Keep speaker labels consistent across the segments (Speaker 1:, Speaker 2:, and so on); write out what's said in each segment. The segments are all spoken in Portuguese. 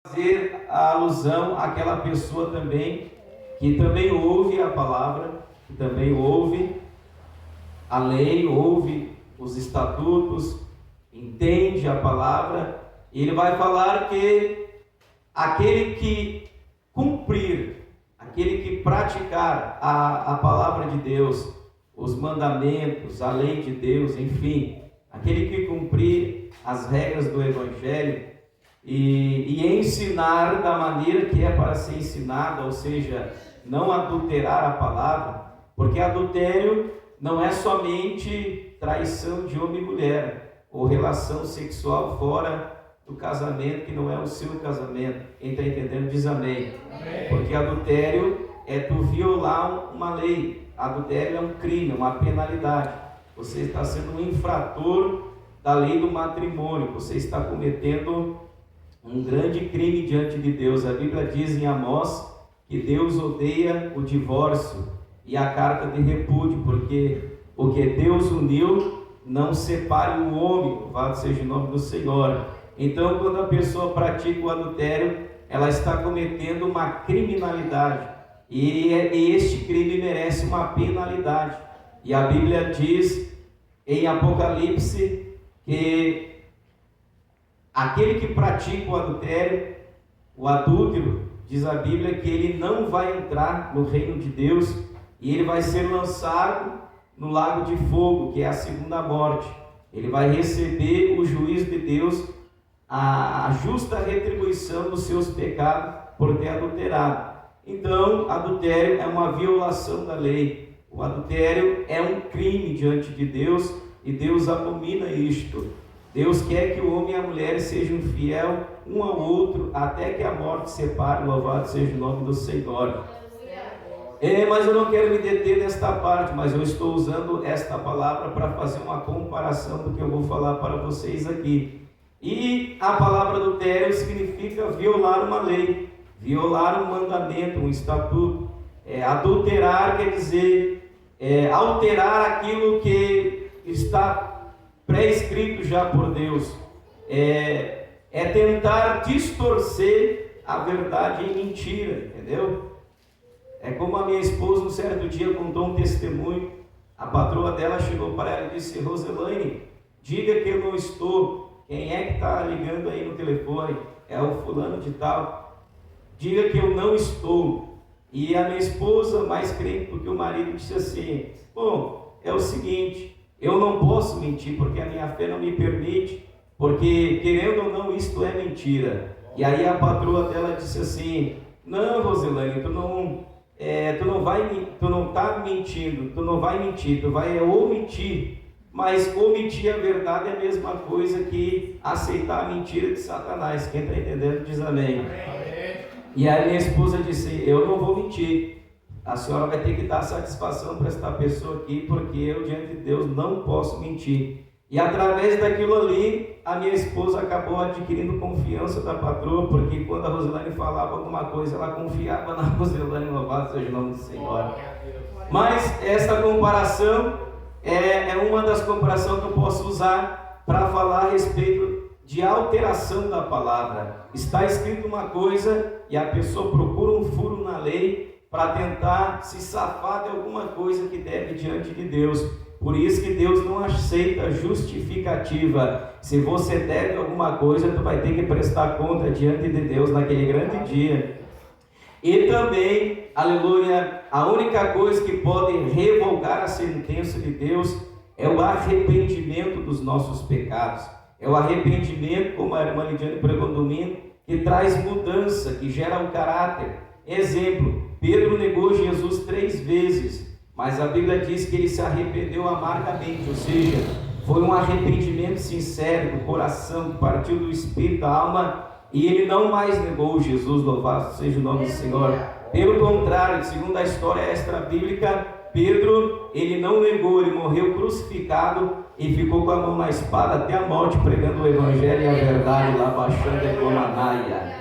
Speaker 1: fazer a alusão àquela pessoa também que também ouve a palavra, que também ouve a lei, ouve os estatutos, entende a palavra. Ele vai falar que aquele que cumprir, aquele que praticar a palavra de Deus, os mandamentos, a lei de Deus, enfim, aquele que cumprir as regras do Evangelho e ensinar da maneira que é para ser ensinada, ou seja, não adulterar a palavra, porque adultério não é somente traição de homem e mulher, ou relação sexual fora do casamento, que não é o seu casamento. Quem está entendendo diz amém. Amém. Porque adultério é tu violar uma lei. Adultério é um crime, uma penalidade. Você está sendo um infrator da lei do matrimônio. Você está cometendo um grande crime diante de Deus. A Bíblia diz em Amós que Deus odeia o divórcio e a carta de repúdio, porque o que Deus uniu, não separe o homem. Louvado seja o nome do Senhor. Então, quando a pessoa pratica o adultério, ela está cometendo uma criminalidade, e este crime merece uma penalidade. E a Bíblia diz em Apocalipse que aquele que pratica o adultério, o adúltero, diz a Bíblia que ele não vai entrar no reino de Deus, e ele vai ser lançado no lago de fogo, que é a segunda morte. Ele vai receber o juízo de Deus, a justa retribuição dos seus pecados por ter adulterado. Então, adultério é uma violação da lei. O adultério é um crime diante de Deus, e Deus abomina isto. Deus quer que o homem e a mulher sejam fiel um ao outro, até que a morte separe. Louvado seja o nome do Senhor. Mas eu não quero me deter nesta parte, mas eu estou usando esta palavra para fazer uma comparação do que eu vou falar para vocês aqui. E a palavra adultério significa violar uma lei, violar um mandamento, um estatuto. Adulterar quer dizer alterar aquilo que está pré-escrito já por Deus. É tentar distorcer a verdade em mentira, entendeu? É como a minha esposa um certo dia contou um testemunho. A patroa dela chegou para ela e disse: Roselaine, diga que eu não estou. Quem é que está ligando aí no telefone? É o fulano de tal. Diga que eu não estou. E a minha esposa, mais crente do que o marido, disse assim: bom, é o seguinte, eu não posso mentir porque a minha fé não me permite, porque querendo ou não, isto é mentira. E aí a patroa dela disse assim: não, Roselaine, tu não está mentindo, tu não vai mentir, tu vai omitir. Mas omitir a verdade é a mesma coisa que aceitar a mentira de Satanás. Quem está entendendo diz amém. Amém. E aí minha esposa disse: eu não vou mentir, a senhora vai ter que dar satisfação para esta pessoa aqui, porque eu diante de Deus não posso mentir. E através daquilo ali, a minha esposa acabou adquirindo confiança da patroa, porque quando a Roselaine falava alguma coisa, ela confiava na Roselaine. Louvado seja o nome do Senhor. Mas essa comparação é uma das comparações que eu posso usar para falar a respeito de alteração da palavra. Está escrito uma coisa e a pessoa procura um furo na lei para tentar se safar de alguma coisa que deve diante de Deus. Por isso que Deus não aceita justificativa. Se você deve alguma coisa, tu vai ter que prestar conta diante de Deus naquele grande dia. E também, aleluia, a única coisa que pode revogar a sentença de Deus é o arrependimento dos nossos pecados. É o arrependimento, como a irmã Lidiane pregou no domingo, que traz mudança, que gera um caráter. Exemplo, Pedro negou Jesus 3 vezes, mas a Bíblia diz que ele se arrependeu amargamente, ou seja, foi um arrependimento sincero do coração, que partiu do espírito, da alma, e ele não mais negou Jesus. Louvado seja o nome do Senhor. Pelo contrário, segundo a história extra-bíblica, Pedro, ele não negou, ele morreu crucificado e ficou com a mão na espada até a morte, pregando o Evangelho e a verdade, lá baixando a Econanaia.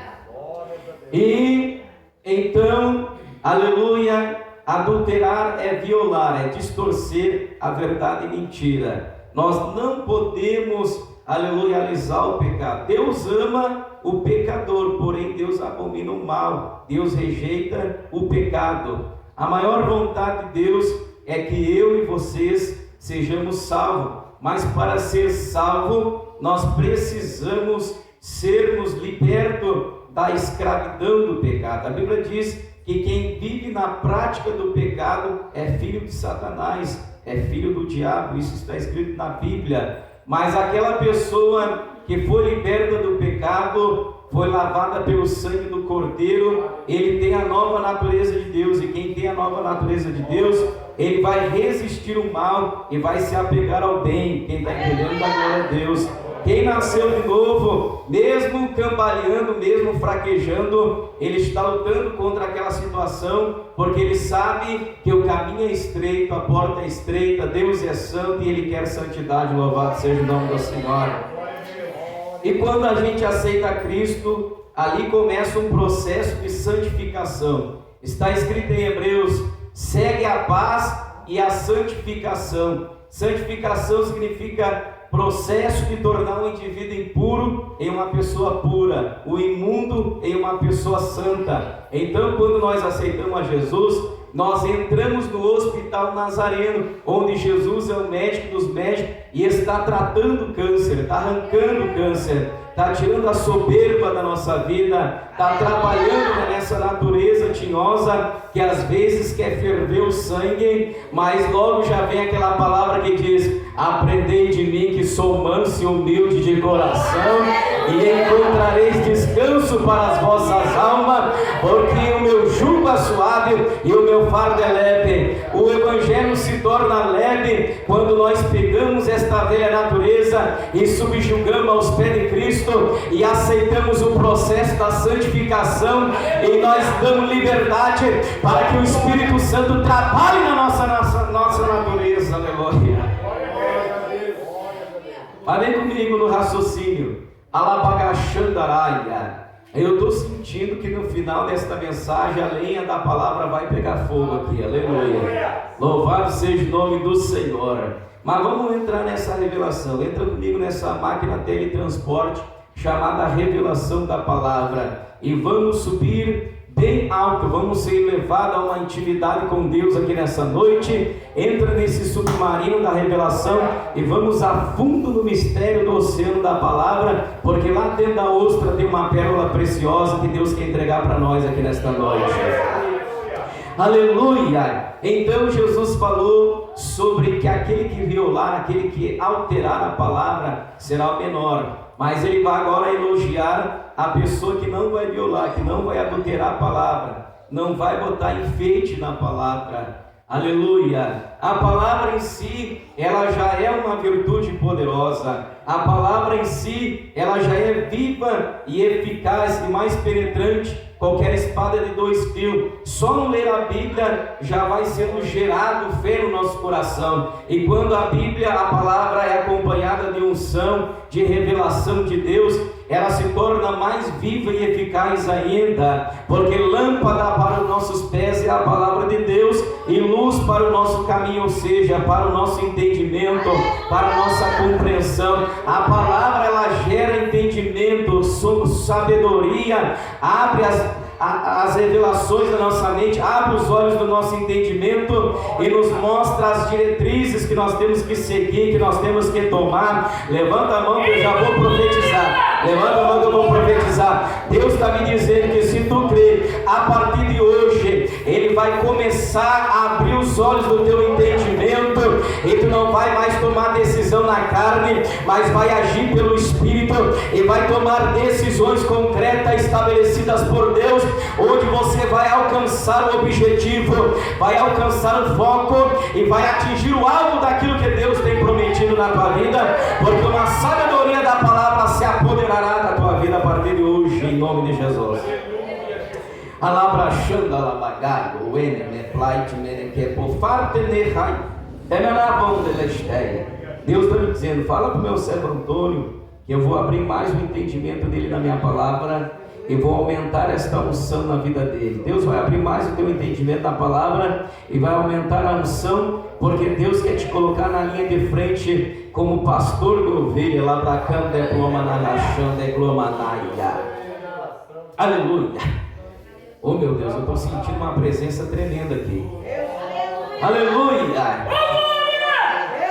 Speaker 1: E então, aleluia, adulterar é violar, é distorcer a verdade e mentira. Nós não podemos aleluia, alisar o pecado. Deus ama o pecador, porém Deus abomina o mal. Deus rejeita o pecado. A maior vontade de Deus é que eu e vocês sejamos salvos. Mas para ser salvo, nós precisamos sermos libertos da escravidão do pecado. A Bíblia diz que quem vive na prática do pecado é filho de Satanás, é filho do diabo. Isso está escrito na Bíblia. Mas aquela pessoa que foi liberta do pecado, foi lavada pelo sangue do Cordeiro, ele tem a nova natureza de Deus. E quem tem a nova natureza de Deus, ele vai resistir o mal e vai se apegar ao bem. Quem está entendendo, dá glória a Deus. Quem nasceu de novo, mesmo cambaleando, mesmo fraquejando, ele está lutando contra aquela situação, porque ele sabe que o caminho é estreito, a porta é estreita, Deus é santo e ele quer santidade. Louvado seja o nome do Senhor. E quando a gente aceita Cristo, ali começa um processo de santificação. Está escrito em Hebreus: segue a paz e a santificação. Santificação significa processo de tornar um indivíduo impuro em uma pessoa pura, o imundo em uma pessoa santa. Então, quando nós aceitamos a Jesus, nós entramos no hospital nazareno, onde Jesus é o médico dos médicos e está tratando câncer, está arrancando câncer, está tirando a soberba da nossa vida, está trabalhando nessa natureza tinhosa que às vezes quer ferver o sangue, mas logo já vem aquela palavra que diz: aprendei de mim que sou manso e humilde de coração, e encontrareis descanso para as vossas almas, porque o meu jugo é suave e o meu fardo é leve. O Evangelho se torna leve quando nós pegamos esta velha natureza e subjugamos aos pés de Cristo e aceitamos o processo da santificação, e nós damos liberdade para que o Espírito Santo trabalhe na nossa natureza. Aleluia. Mas vem comigo no raciocínio. Alabagachandaraia. Eu estou sentindo que no final desta mensagem a lenha da palavra vai pegar fogo aqui. Aleluia. Louvado seja o nome do Senhor. Mas vamos entrar nessa revelação. Entra comigo nessa máquina teletransporte chamada revelação da palavra. E vamos subir bem alto, vamos ser levados a uma intimidade com Deus aqui nessa noite. Entra nesse submarino da revelação e vamos a fundo no mistério do oceano da palavra, porque lá dentro da ostra tem uma pérola preciosa que Deus quer entregar para nós aqui nesta noite. Aleluia! Então Jesus falou sobre que aquele que violar, aquele que alterar a palavra será o menor. Mas ele vai agora elogiar a pessoa que não vai violar, que não vai adulterar a palavra, não vai botar enfeite na palavra. Aleluia! A palavra em si, ela já é uma virtude poderosa. A palavra em si, ela já é viva e eficaz e mais penetrante qualquer espada de 2 fios. Só no ler a Bíblia já vai sendo gerado fé no nosso coração. E quando a Bíblia, a palavra é acompanhada de unção, de revelação de Deus, ela se torna mais viva e eficaz ainda, porque lâmpada para os nossos pés é a palavra de Deus e luz para o nosso caminho, ou seja, para o nosso entendimento, para a nossa compreensão. A palavra, ela gera entendimento, sabedoria, abre as revelações da nossa mente, abre os olhos do nosso entendimento e nos mostra as diretrizes que nós temos que seguir, que nós temos que tomar. Levanta a mão que eu já vou profetizar. Levanta a mão que eu vou profetizar. Deus está me dizendo que se tu crer, a partir de hoje Ele vai começar a abrir os olhos do teu entendimento, e tu não vai mais tomar decisão na carne, mas vai agir pelo Espírito e vai tomar decisões concretas estabelecidas por Deus, onde você vai alcançar o objetivo, vai alcançar o foco e vai atingir o alvo daquilo que Deus tem prometido na tua vida, porque uma sabedoria da palavra se apoderará da tua vida a partir de hoje, em nome de Jesus. Alabrachanda labagago, o ene, plait, mene, que por farte ne rai, é na mão de lesteia. Deus está me dizendo: fala para o meu servo Antônio, que eu vou abrir mais o entendimento dele na minha palavra, e vou aumentar esta unção na vida dele. Deus vai abrir mais o teu entendimento da palavra e vai aumentar a unção, porque Deus quer te colocar na linha de frente como pastor de ovelha, lá para cá, aleluia. Oh meu Deus, eu estou sentindo uma presença tremenda aqui. Aleluia.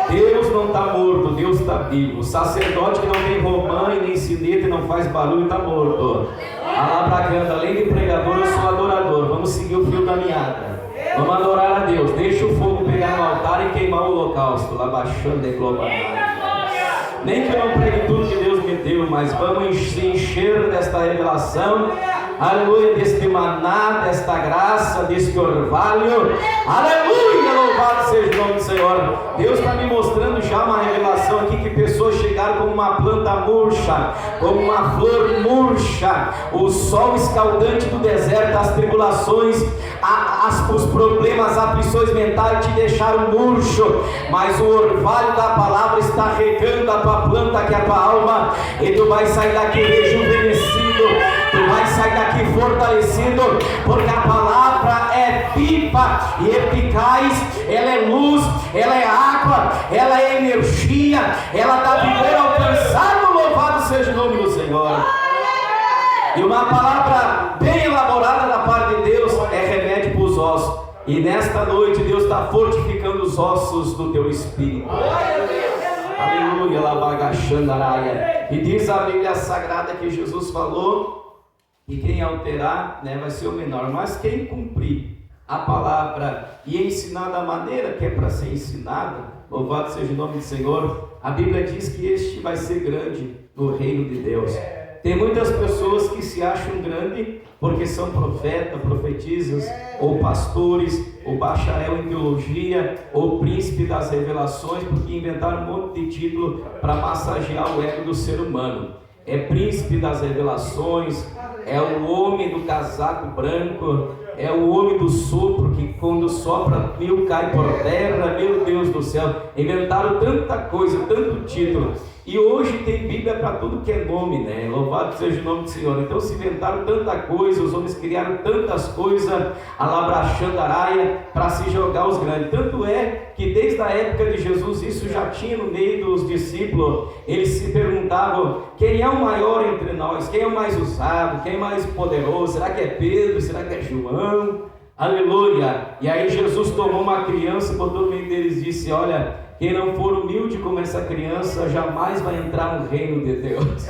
Speaker 1: Deus não está morto, Deus está vivo. O sacerdote que não tem romã e nem sineta e não faz barulho está morto. Alabracanda, além de pregador, eu sou adorador. Vamos seguir o fio da meada. Vamos adorar a Deus. Deixa o fogo pegar no altar e queimar o holocausto. Lá baixando de glória. Nem que eu não pregue tudo que Deus me deu, mas vamos se encher desta revelação. Aleluia, deste maná, desta graça, deste orvalho. Aleluia, louvado seja o nome do Senhor. Deus está me mostrando já uma revelação aqui, que pessoas chegaram como uma planta murcha, como uma flor murcha. O sol escaldante do deserto, as tribulações, os problemas, as aflições mentais te deixaram murcho, mas o orvalho da palavra está regando a tua planta, que é a tua alma, e tu vai sair daqui rejuvenescido, tu vai sair daqui fortalecido, porque a palavra é viva e eficaz, ela é luz, ela é água, ela é energia, ela dá vigor alcançado. Louvado seja o nome do Senhor. E uma palavra bem elaborada da parte de Deus é remédio para os ossos. E nesta noite Deus está fortificando os ossos do teu espírito. Aleluia, labagachandaraia. E diz a Bíblia Sagrada que Jesus falou que quem alterar, vai ser o menor, mas quem cumprir a palavra e ensinar da maneira que é para ser ensinada, louvado seja o nome do Senhor, a Bíblia diz que este vai ser grande no reino de Deus. Tem muitas pessoas que se acham grandes porque são profetas, profetisas, ou pastores, ou bacharel em teologia, ou príncipe das revelações, porque inventaram um monte de título para massagear o ego do ser humano. É príncipe das revelações, é o homem do casaco branco, é o homem do sopro, que quando sopra 1000 cai por terra. Meu Deus do céu, inventaram tanta coisa, tanto título. E hoje tem Bíblia para tudo que é nome, Louvado seja o nome do Senhor. Então se inventaram tanta coisa, os homens criaram tantas coisas, alabrachandaraia, para se jogar os grandes. Tanto é que desde a época de Jesus isso já tinha no meio dos discípulos. Eles se perguntavam: quem é o maior entre nós? Quem é o mais usado? Quem é o mais poderoso? Será que é Pedro? Será que é João? Aleluia! E aí Jesus tomou uma criança, botou no meio deles e disse: olha, quem não for humilde como essa criança jamais vai entrar no reino de Deus.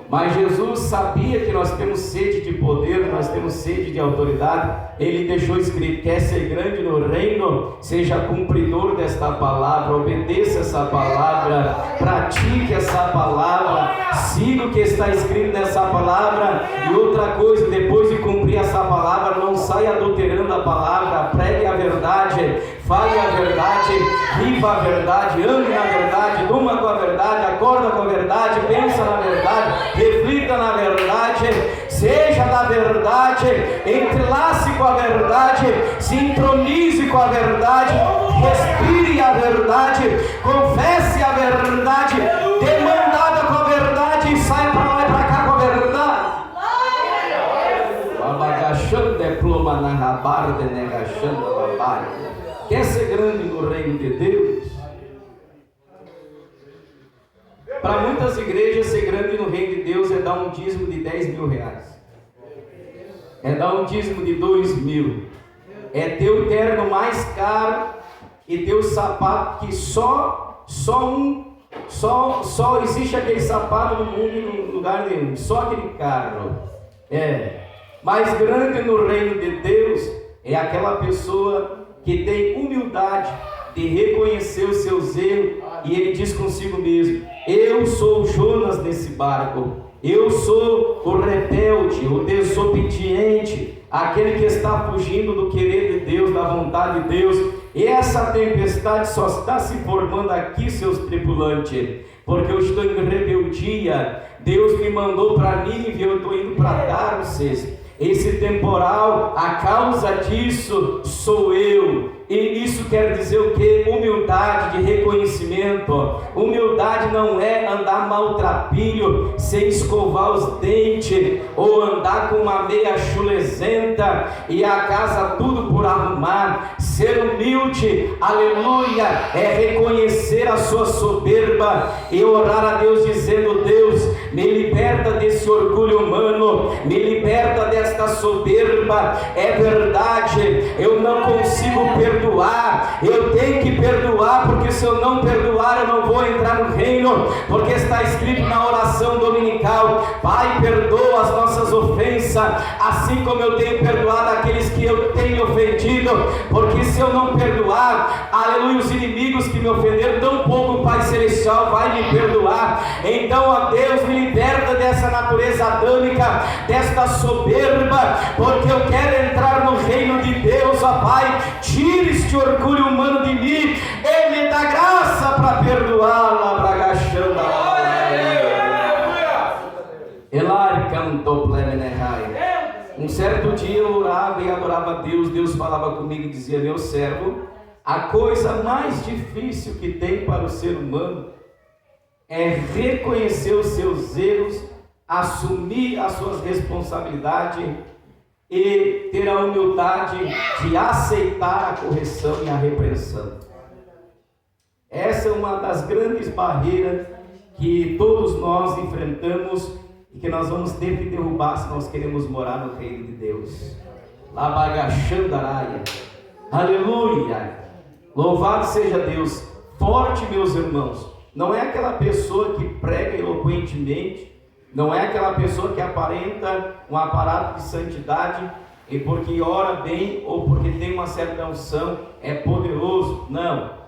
Speaker 1: Mas Jesus sabia que nós temos sede de poder, nós temos sede de autoridade. Ele deixou escrito: quer ser grande no reino, seja cumpridor desta palavra, obedeça essa palavra, pratique essa palavra, siga o que está escrito nessa palavra. E outra coisa, depois de cumprir essa palavra, não saia adulterando a palavra, pregue a verdade, fale a verdade, viva a verdade, ame na verdade, durma com a verdade, acorda com a verdade, pensa na verdade, reflita na verdade, seja da verdade, entrelace com a verdade, se intronize com a verdade, respire a verdade, confesse a verdade, demandada com a verdade, e sai para lá e para cá com a verdade. Quer ser grande no reino de Deus? Para muitas igrejas, ser grande no reino de Deus é dar um dízimo de 10 mil reais, é dar um dízimo de 2 mil, é ter o terno mais caro e ter o sapato que só existe aquele sapato no mundo e no lugar nenhum, só aquele carro. Mais grande no reino de Deus é aquela pessoa que tem humildade de reconhecer os seus erros, e ele diz consigo mesmo: eu sou o Jonas nesse barco, eu sou o rebelde, o desobediente, aquele que está fugindo do querer de Deus, da vontade de Deus. E essa tempestade só está se formando aqui, seus tripulantes, porque eu estou em rebeldia. Deus me mandou para Nínive, eu estou indo para Tarsis. Esse temporal, a causa disso sou eu. E isso quer dizer o quê? Humildade de reconhecimento. Humildade não é andar maltrapilho, sem escovar os dentes, ou andar com uma meia chulezenta e a casa tudo por arrumar. Ser humilde, aleluia, é reconhecer a sua soberba e orar a Deus dizendo: Deus, me liberta desse orgulho humano, me liberta desta soberba. É verdade, eu não consigo perdoar, eu tenho que perdoar, porque se eu não perdoar eu não vou entrar no reino, porque está escrito na oração dominical: Pai, perdoa as nossas ofensas, assim como eu tenho perdoado aqueles que eu tenho ofendido, porque se eu não perdoar, aleluia, os inimigos que me ofenderam, tão pouco o Pai Celestial vai me perdoar. Então, ó Deus, me liberta dessa natureza adâmica, desta soberba, porque eu quero entrar no reino de Deus, ó Pai. Tira este orgulho humano de mim e me dá graça para perdoá-la. Um certo dia eu orava e adorava a Deus. Deus falava comigo e dizia: meu servo, a coisa mais difícil que tem para o ser humano é reconhecer os seus erros, assumir as suas responsabilidades e ter a humildade de aceitar a correção e a repreensão. Essa é uma das grandes barreiras que todos nós enfrentamos e que nós vamos ter que derrubar se nós queremos morar no reino de Deus. Labagaxandaraia. Aleluia! Louvado seja Deus. Forte, meus irmãos, não é aquela pessoa que prega eloquentemente, não é aquela pessoa que aparenta um aparato de santidade e porque ora bem ou porque tem uma certa unção é poderoso. Não.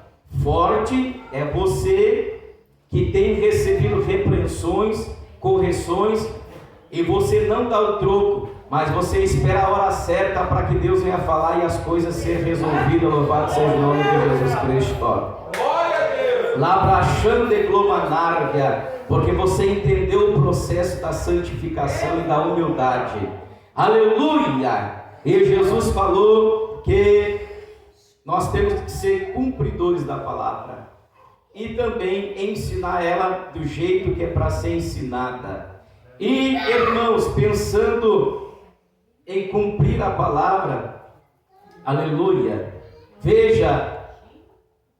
Speaker 1: Forte é você que tem recebido repreensões, correções, e você não dá o troco, mas você espera a hora certa para que Deus venha falar e as coisas serem resolvidas. Louvado seja o nome de Jesus Cristo. Labrachando de glomanárvia, porque você entendeu o processo da santificação e da humildade. Aleluia! E Jesus falou que nós temos que ser cumpridores da palavra e também ensinar ela do jeito que é para ser ensinada. E, irmãos, pensando em cumprir a palavra, aleluia, veja,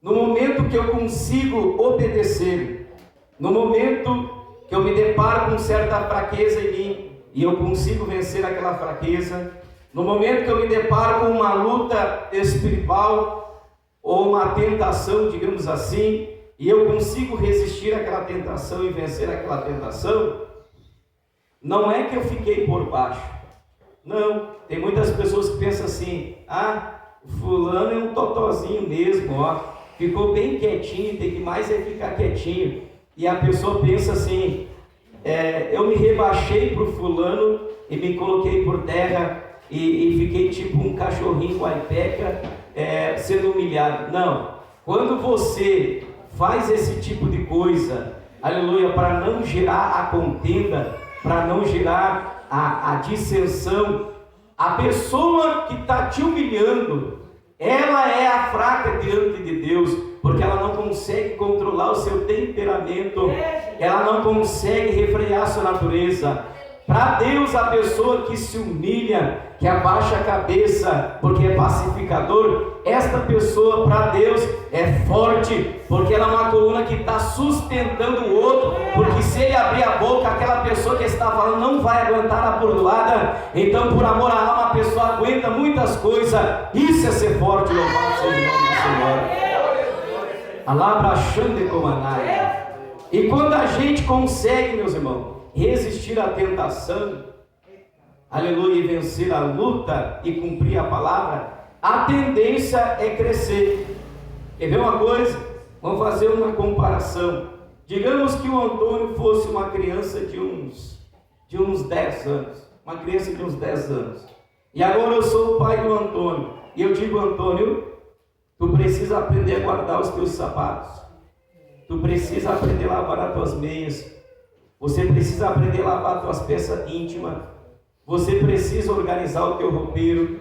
Speaker 1: no momento que eu consigo obedecer, no momento que eu me deparo com certa fraqueza em mim e eu consigo vencer aquela fraqueza, no momento que eu me deparo com uma luta espiritual ou uma tentação, digamos assim, e eu consigo resistir àquela tentação e vencer aquela tentação, não é que eu fiquei por baixo. Não, tem muitas pessoas que pensam assim: ah, fulano é um totozinho mesmo, ó, ficou bem quietinho, tem que mais é ficar quietinho. E a pessoa pensa assim: eu me rebaixei para o fulano e me coloquei por terra e fiquei tipo um cachorrinho guaipeca, sendo humilhado. Não, quando você faz esse tipo de coisa, aleluia, para não gerar a contenda, para não gerar a dissensão, a pessoa que está te humilhando, ela é a fraca diante de Deus, porque ela não consegue controlar o seu temperamento, ela não consegue refrear a sua natureza. Para Deus, a pessoa que se humilha, que abaixa a cabeça, porque é pacificador, esta pessoa para Deus é forte, porque ela é uma coluna que está sustentando o outro, porque se ele abrir a boca, aquela pessoa que está falando não vai aguentar a burdoada. Então, por amor à alma, a pessoa aguenta muitas coisas. Isso é ser forte, louvado seja o nome do Senhor. Alabrachande comanai. E quando a gente consegue, meus irmãos, resistir à tentação, aleluia, e vencer a luta e cumprir a palavra, a tendência é crescer. Quer ver uma coisa? Vamos fazer uma comparação. Digamos que o Antônio fosse uma criança de uns 10 anos, uma criança de uns 10 anos, e agora eu sou o pai do Antônio, e eu digo: Antônio, tu precisa aprender a guardar os teus sapatos, tu precisa aprender a lavar as tuas meias, você precisa aprender a lavar as tuas peças íntimas, você precisa organizar o teu roupeiro,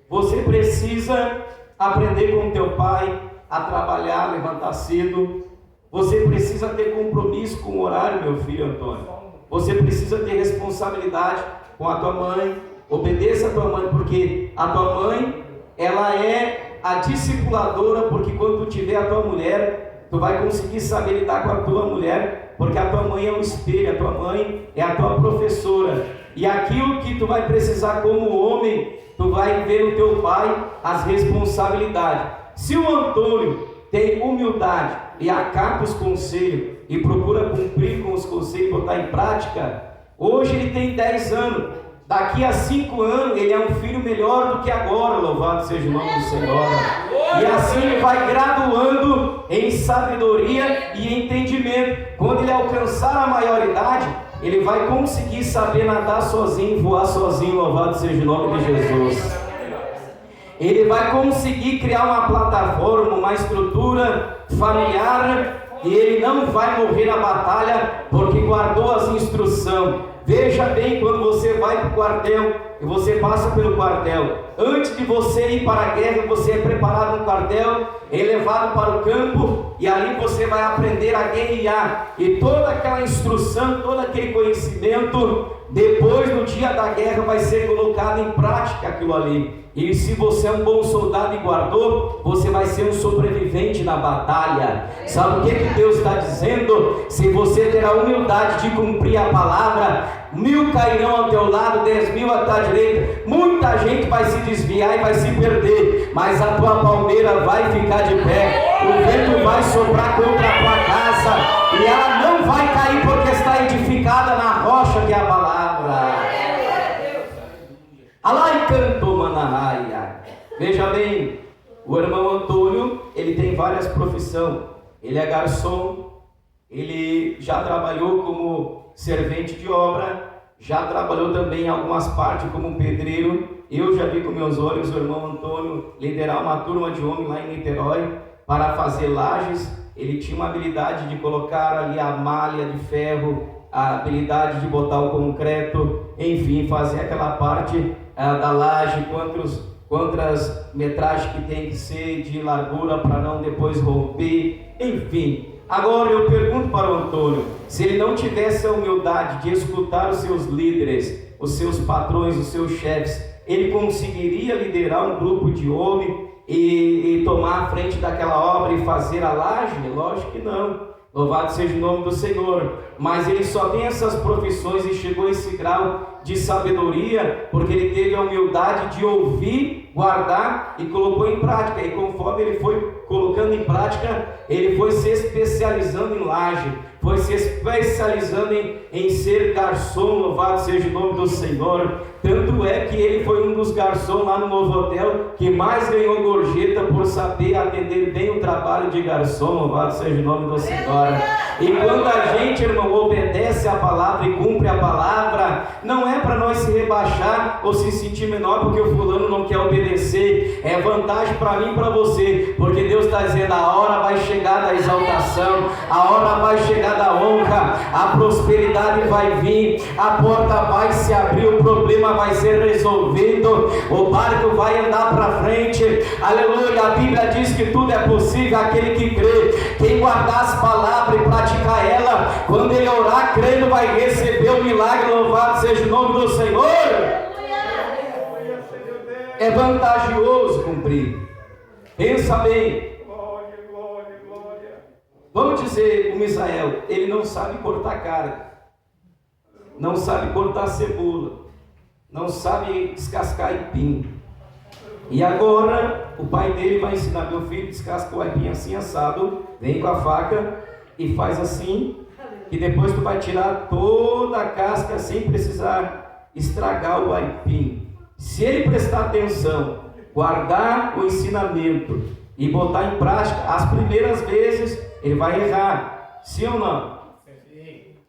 Speaker 1: você precisa aprender com teu pai a trabalhar, levantar cedo. Você precisa ter compromisso com o horário, meu filho Antônio. Você precisa ter responsabilidade com a tua mãe. Obedeça a tua mãe, porque a tua mãe, ela é a discipuladora, porque quando tu tiver a tua mulher, tu vai conseguir saber lidar com a tua mulher, porque a tua mãe é um espelho, a tua mãe é a tua professora. E aquilo que tu vai precisar como homem, tu vai ver no teu pai as responsabilidades. Se o Antônio tem humildade e acata os conselhos e procura cumprir com os conselhos e botar em prática, hoje ele tem 10 anos, daqui a 5 anos ele é um filho melhor do que agora, louvado seja o nome do Senhor. E assim ele vai graduando em sabedoria e entendimento. Quando ele alcançar a maioridade, ele vai conseguir saber nadar sozinho, voar sozinho, louvado seja o nome de Jesus. Ele vai conseguir criar uma plataforma, uma estrutura familiar, e ele não vai morrer na batalha porque guardou as instruções. Veja bem, quando você vai para o quartel e você passa pelo quartel, antes de você ir para a guerra, você é preparado no quartel, é levado para o campo e ali você vai aprender a guerrear. E toda aquela instrução, todo aquele conhecimento, depois no dia da guerra vai ser colocado em prática aquilo ali. E se você é um bom soldado e guardou, você vai ser um sobrevivente na batalha. Sabe o que Deus está dizendo? Se você ter a humildade de cumprir a palavra, 1000 cairão ao teu lado, 10.000 à tua direita. Muita gente vai se desviar e vai se perder, mas a tua palmeira vai ficar de pé. O vento vai soprar contra a tua casa e ela não vai cair porque está edificada na rocha que é a palavra. Alai canto manahaya. Veja bem, o irmão Antônio, ele tem várias profissões. Ele é garçom, ele já trabalhou como servente de obra, já trabalhou também em algumas partes como pedreiro. Eu já vi com meus olhos o irmão Antônio liderar uma turma de homens lá em Niterói para fazer lajes. Ele tinha uma habilidade de colocar ali a malha de ferro, a habilidade de botar o concreto, enfim, fazer aquela parte da laje, quantas metragens que tem que ser de largura para não depois romper, enfim. Agora eu pergunto para o Antônio, se ele não tivesse a humildade de escutar os seus líderes, os seus patrões, os seus chefes, ele conseguiria liderar um grupo de homens e tomar a frente daquela obra e fazer a laje? Lógico que não. Louvado seja o nome do Senhor. Mas ele só tem essas profissões e chegou a esse grau de sabedoria porque ele teve a humildade de ouvir, guardar e colocou em prática. E conforme ele foi colocando em prática, ele foi se especializando em laje, foi se especializando em ser garçom. Louvado seja o nome do Senhor. Tanto é que ele foi um dos garçons lá no Novo Hotel que mais ganhou gorjeta por saber atender bem o trabalho de garçom. Louvado seja o nome do Senhor. E quando a gente, irmão, obedece a palavra e cumpre a palavra, não é para nós se rebaixar ou se sentir menor porque o fulano não quer obedecer. É vantagem para mim e para você, porque Deus está dizendo: a hora vai chegar da exaltação, a hora vai chegar da honra, a prosperidade vai vir, a porta vai se abrir, o problema vai ser resolvido, o barco vai andar para frente. Aleluia. A Bíblia diz que tudo é possível aquele que crê. Quem guardar as palavras e praticar ela, quando ele orar crendo, vai receber o milagre. Louvado seja o nome do Senhor. É vantajoso cumprir. Pensa bem. Vamos dizer, o Misael, ele não sabe cortar carne, não sabe cortar cebola, não sabe descascar aipim. E agora o pai dele vai ensinar: meu filho, descasca o aipim assim assado, vem com a faca e faz assim, que depois tu vai tirar toda a casca sem precisar estragar o aipim. Se ele prestar atenção, guardar o ensinamento e botar em prática, as primeiras vezes ele vai errar, sim ou não?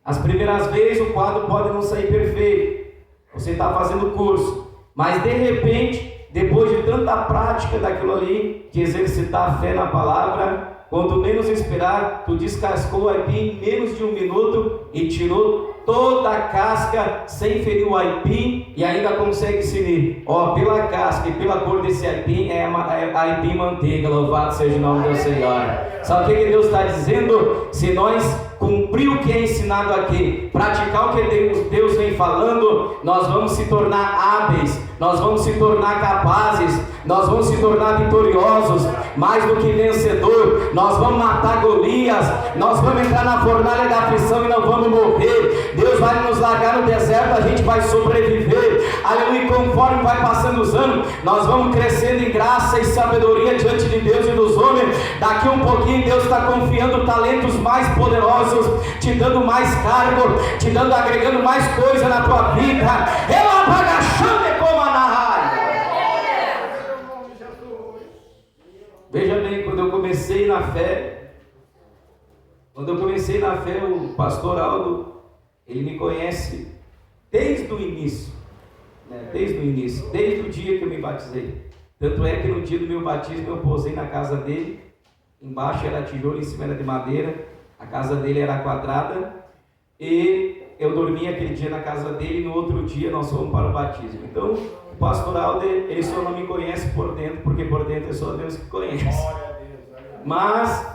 Speaker 1: As primeiras vezes o quadro pode não sair perfeito, você está fazendo curso, mas de repente, depois de tanta prática daquilo ali, de exercitar a fé na palavra, quando menos esperar, tu descascou o aipim em menos de 1 minuto e tirou toda a casca sem ferir o aipim e ainda consegue discernir, pela casca e pela cor desse aipim é aipim manteiga, louvado seja o nome do Senhor. Sabe o que Deus está dizendo? Se nós cumprir o que é ensinado aqui, praticar o que Deus vem falando, nós vamos se tornar hábeis, nós vamos se tornar capazes, nós vamos se tornar vitoriosos, mais do que vencedor. Nós vamos matar Golias, nós vamos entrar na fornalha da aflição e não vamos morrer. Deus vai nos largar no deserto, a gente vai sobreviver, aleluia. E conforme vai passando os anos, nós vamos crescendo em graça e sabedoria diante de Deus e dos homens. Daqui um pouquinho Deus está confiando talentos mais poderosos, te dando mais cargo, te dando, agregando mais coisa na tua vida. Ela paga chão como a narrar. Veja bem, quando eu comecei na fé, o pastor Aldo, ele me conhece desde o início, desde o dia que eu me batizei. Tanto é que no dia do meu batismo eu posei na casa dele, embaixo era tijolo, em cima era de madeira, a casa dele era quadrada, e eu dormi aquele dia na casa dele, e no outro dia nós fomos para o batismo. Então, o pastor Aldo, ele só não me conhece por dentro, porque por dentro é só Deus que conhece. Mas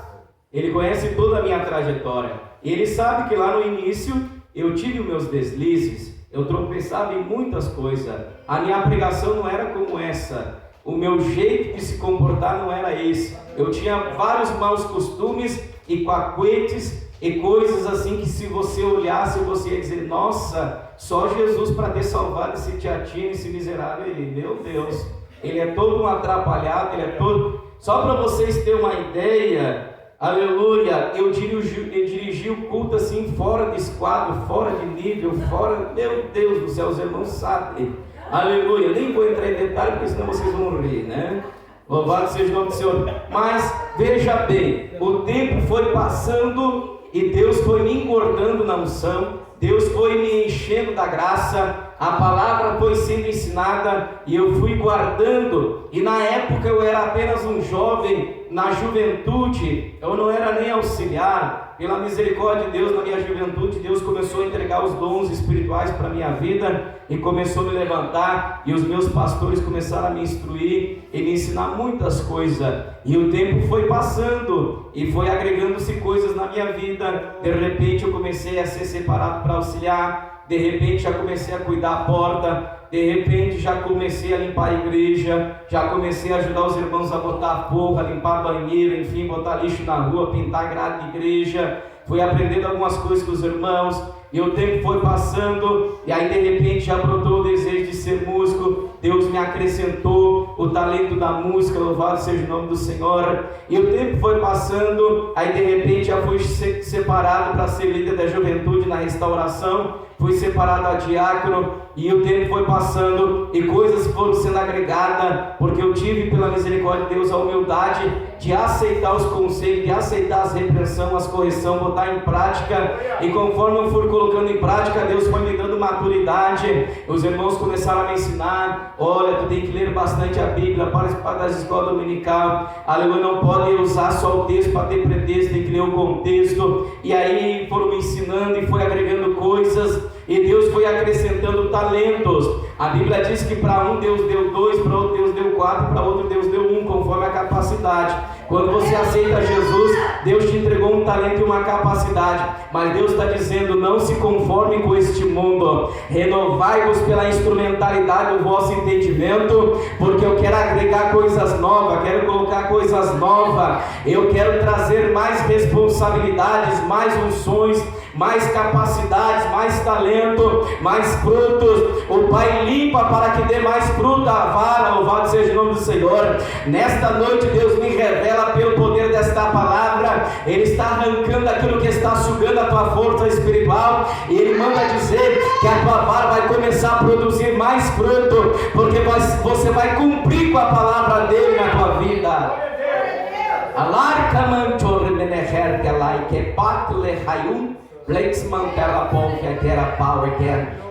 Speaker 1: ele conhece toda a minha trajetória. Ele sabe que lá no início eu tive os meus deslizes, eu tropeçava em muitas coisas. A minha pregação não era como essa, o meu jeito de se comportar não era esse. Eu tinha vários maus costumes e cacuetes e coisas assim que, se você olhasse, você ia dizer: nossa, só Jesus para ter salvado esse teatino, esse miserável. Ele, meu Deus, ele é todo um atrapalhado, ele é todo... Só para vocês terem uma ideia, aleluia, eu dirigi o culto assim, fora de esquadro, fora de nível, fora... Meu Deus do céu, os irmãos sabem. Aleluia, nem vou entrar em detalhe, porque senão vocês vão rir, né? Louvado seja o nome do Senhor. Mas, veja bem, o tempo foi passando e Deus foi me engordando na unção, Deus foi me enchendo da graça, a palavra foi sendo ensinada e eu fui guardando. E na época eu era apenas um jovem, na juventude, eu não era nem auxiliar. Pela misericórdia de Deus, na minha juventude, Deus começou a entregar os dons espirituais para a minha vida e começou a me levantar, e os meus pastores começaram a me instruir e me ensinar muitas coisas. E o tempo foi passando e foi agregando-se coisas na minha vida. De repente eu comecei a ser separado para auxiliar, de repente já comecei a cuidar da porta, de repente já comecei a limpar a igreja, já comecei a ajudar os irmãos a botar fogo, a limpar banheiro, enfim, botar lixo na rua, pintar grade de igreja. Fui aprendendo algumas coisas com os irmãos, e o tempo foi passando, e aí de repente já brotou o desejo de ser músico. Deus me acrescentou o talento da música, louvado seja o nome do Senhor. E o tempo foi passando, aí de repente já fui separado para ser líder da juventude na restauração, fui separado a diácono, e o tempo foi passando e coisas foram sendo agregadas, porque eu tive, pela misericórdia de Deus, a humildade de aceitar os conselhos, de aceitar as repreensões, as correções, botar em prática. E conforme eu fui colocando em prática, Deus foi me dando maturidade. Os irmãos começaram a me ensinar: olha, tu tem que ler bastante a Bíblia, participar das escolas dominical, aleluia, não pode usar só o texto para ter pretexto, tem que ler o contexto. E aí foram me ensinando e foi agregando coisas, e Deus foi acrescentando talentos. A Bíblia diz que para um Deus deu 2, para outro Deus deu 4, para outro Deus deu 1, conforme a capacidade. Quando você aceita Jesus, Deus te entregou um talento e uma capacidade, mas Deus está dizendo: não se conforme com este mundo, renovai-vos pela instrumentalidade do vosso entendimento, porque eu quero agregar coisas novas, quero colocar coisas novas, eu quero trazer mais responsabilidades, mais unções, mais capacidades, mais talento, mais frutos. O Pai limpa para que dê mais fruto à vara, louvado seja o nome do Senhor. Nesta noite Deus me revela pelo poder desta palavra, Ele está arrancando aquilo que está sugando a tua força espiritual, e Ele manda dizer que a tua vara vai começar a produzir mais fruto, porque você vai cumprir com a palavra dele na tua vida.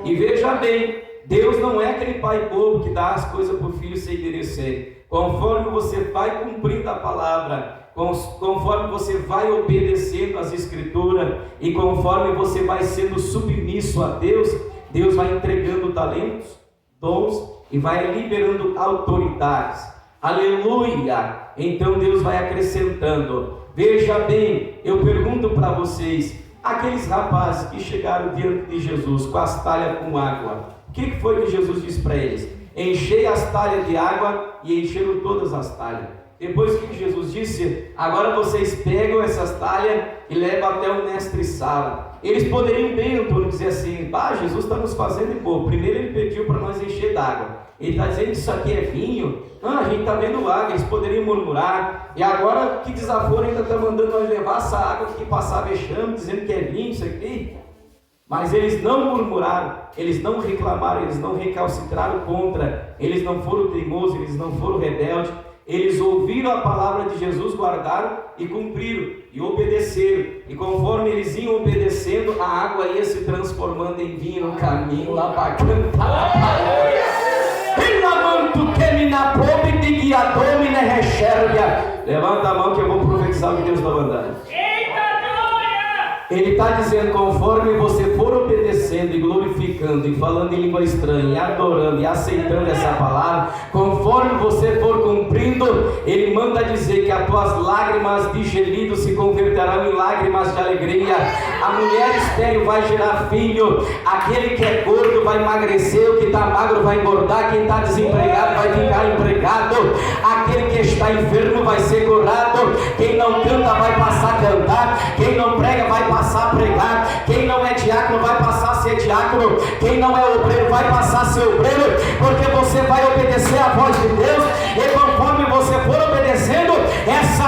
Speaker 1: E veja bem, Deus não é aquele pai bobo que dá as coisas para o filho sem merecer. Conforme você vai cumprindo a palavra, conforme você vai obedecendo às Escrituras e conforme você vai sendo submisso a Deus, Deus vai entregando talentos, dons e vai liberando autoridades. Aleluia! Então Deus vai acrescentando. Veja bem, eu pergunto para vocês, aqueles rapazes que chegaram diante de Jesus com as talhas com água, o que foi que Jesus disse para eles? Enchei as talhas de água, e encheram todas as talhas. Depois que Jesus disse, agora vocês pegam essas talhas e levam até o mestre-sala. Eles poderiam bem, Antônio, dizer assim, Jesus está nos fazendo de boa. Primeiro ele pediu para nós encher d'água. Ele está dizendo que isso aqui é vinho. A gente está vendo água. Eles poderiam murmurar. E agora que desaforo ainda está mandando nós levar essa água que passar vexame, dizendo que é vinho isso aqui. Mas eles não murmuraram, eles não reclamaram, eles não recalcitraram contra, eles não foram teimosos, eles não foram rebeldes. Eles ouviram a palavra de Jesus, guardaram e cumpriram, e obedeceram. E conforme eles iam obedecendo, a água ia se transformando em vinho no caminho lá para cantar. Levanta a mão que eu vou profetizar o que Deus está mandando. Ele está dizendo, conforme você for obedecendo e glorificando e falando em língua estranha, e adorando e aceitando essa palavra, conforme você for cumprindo, Ele manda dizer que as tuas lágrimas de gemido se converterão em lágrimas de alegria. A mulher estéril vai gerar filho, aquele que é gordo vai emagrecer, o que está magro vai engordar, quem está desempregado vai ficar empregado, aquele que está enfermo vai ser curado, quem não canta vai passar a cantar, quem não prega vai passar a pregar, quem não é diácono vai passar a ser diácono, quem não é obreiro vai passar a ser obreiro, porque você vai obedecer à voz de Deus,